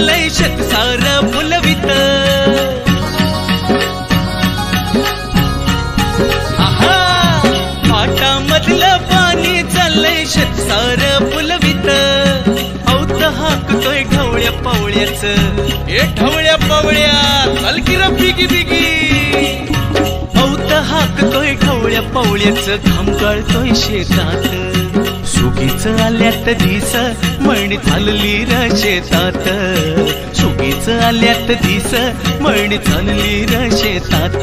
चाललंय शेतसार फुलवित, आहा फाटामधलं पाणी चाललंय शेतसार फुलवित. औत हाकतोय ढवळ्या पावळ्याच, ए ढवळ्या पावळ्या चल की र बिगी बिगी. औत हाकतोय ढवळ्या पावळ्याच, घाम गाळतोय शेतात. सुगीच आल्यात दिस मळणी चालली र शेतात. सुगीच आल्यात दिस मळणी चालली र शेतात.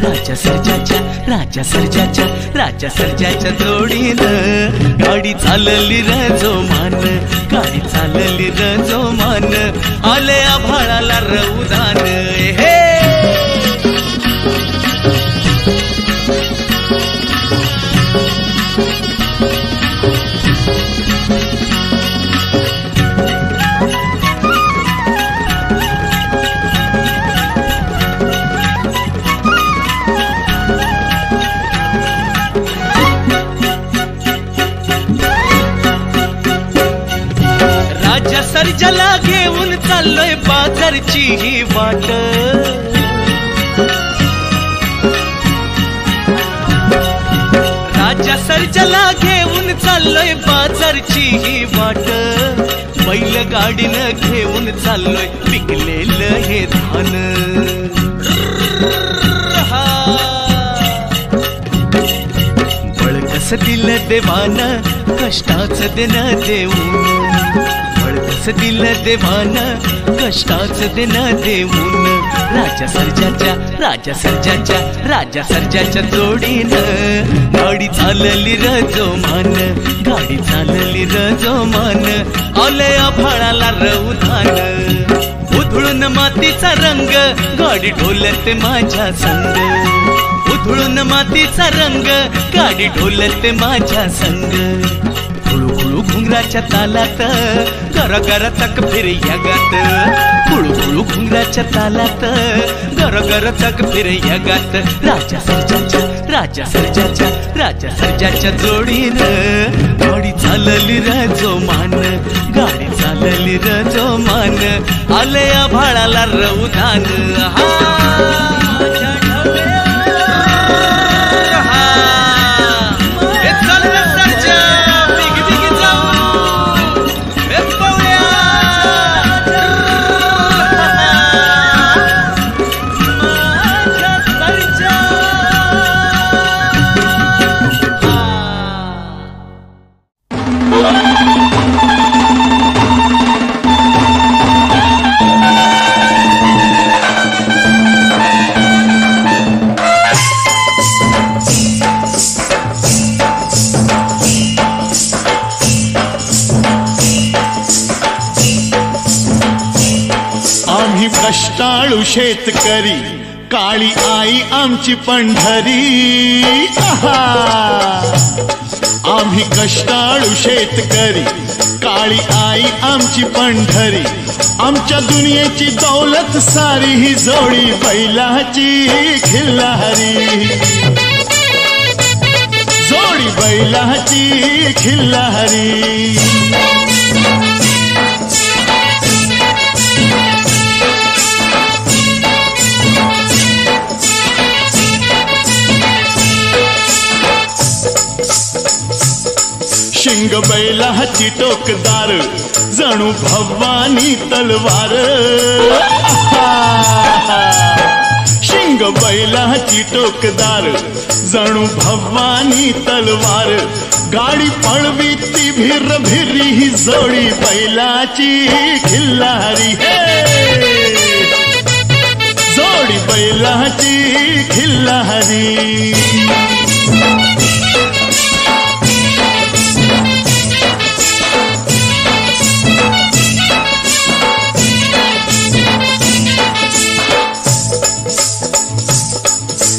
राजा सर्जाच्या राजा सर्जाच्या राजा सर्जाच्या जोडीनं गाडी चालली र जोमान, गाडी चालली र जोमान. आले आभाळाला रवदान हे. सर्जाला घेऊन चाललोय बाजारची ही वाट. राजा सर्जाला घेऊन चाललोय बाजारची ही वाट. बैलगाडीनं घेऊन चाललोय पिकलेलं हे धान. बळ कस दिलं देवानं कष्टाच देणं देऊन. दिलं देवानं कष्टाच देणं देऊन. राजा सर्जाच्या राजा सर्जाच्या राजा सर्जाच्या जोडीनं गाडी चालली र जोमान, गाडी चालली र जोमान. आले आभाळाला रवदान, उधळून मातीचा रंग गाडी ढोलते माझ्या संग. उधळून मातीचा रंग गाडी ढोलते माझ्या संग. खुळू घुंगराच्या तालात गरा गरा तक फिर यगात. खुळू घुंगराच्या तालात गरा गरा तक फिर यगात. राजा सर्जाच्या राजा सर्जाच्या राजा सर्जाच्या जोडीनं गाडी चालली र जोमान, गाडी चालली र जोमान. आले आभाळाला रवदान कष्टाळू शेतकरी काळी आई आमची पंढरी. आम्ही कष्टाळू शेतकरी काळी आई आमची पंढरी. आमच्या दुनियेची दौलत सारी ही जोडी बैलाची खिल्लारी. जोडी बैलाची खिल्लारी. शिंग बैलाची टोकदार जणू भवानी तलवार. शिंग बैलाची टोकदार जणू भवानी तलवार. गाडी पळवी ती भिर भिरी ही जोडी बैलाची खिल्लारी. जोडी बैलाची खिल्लारी.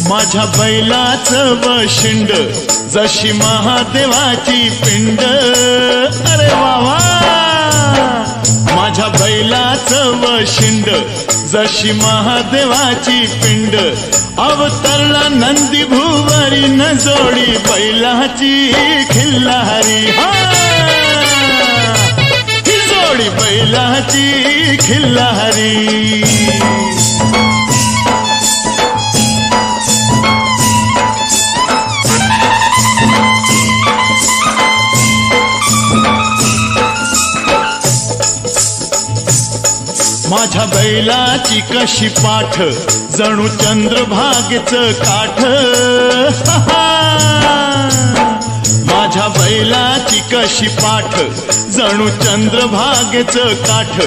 माझ्या बैलाचं वशिंड जशी महादेवाची पिंड. अरे वा, माझ्या बैलाचं वशिंड जशी महादेवाची पिंड. अवतरला नंदी भुवरी न जोडी बैलाची खिल्लारी. ही जोडी जोडी बैलाची खिल्लारी. माझ्या बैलाची कशी पाठ जणू चंद्रभागेचं काठ. माझ्या बैलाची कशी पाठ जणू चंद्रभागेचं काठ.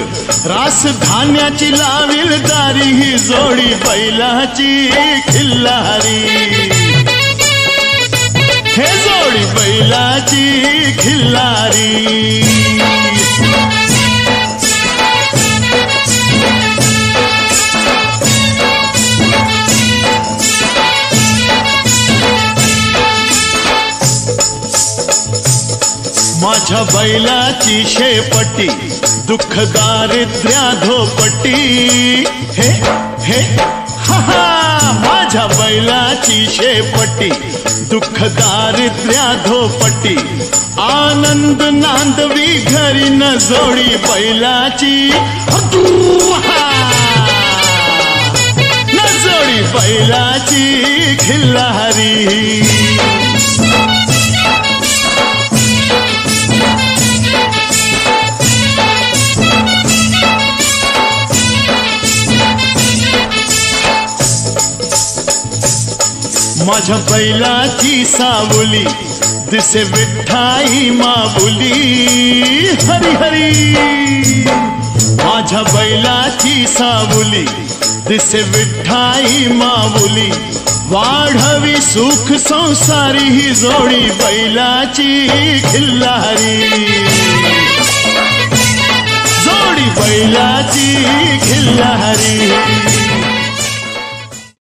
रास धान्याची लावील दारी ही जोडी बैलाची खिल्लारी. हे जोडी बैलाची खिल्लारी. माझ्या बैलाची शेपटी दुःख दारिद्र्या धोपटी. हे हे हा हा. माझ्या बैलाची शेपटी दुःख दारिद्र्या धोपटी. आनंद नांदवी घरी न जोडी बैलाची न जोडी बैलाची खिल्लारी. माझ्या बैलाची सावली दिसे विठ्ठाई माऊली. हरी हरी. माझ्या बैलाची सावली दिसे विठ्ठाई माऊली. वाढवी सुख संसारी ही जोडी बैलाची खिल्लारी. जोडी बैलाची खिल्लारी.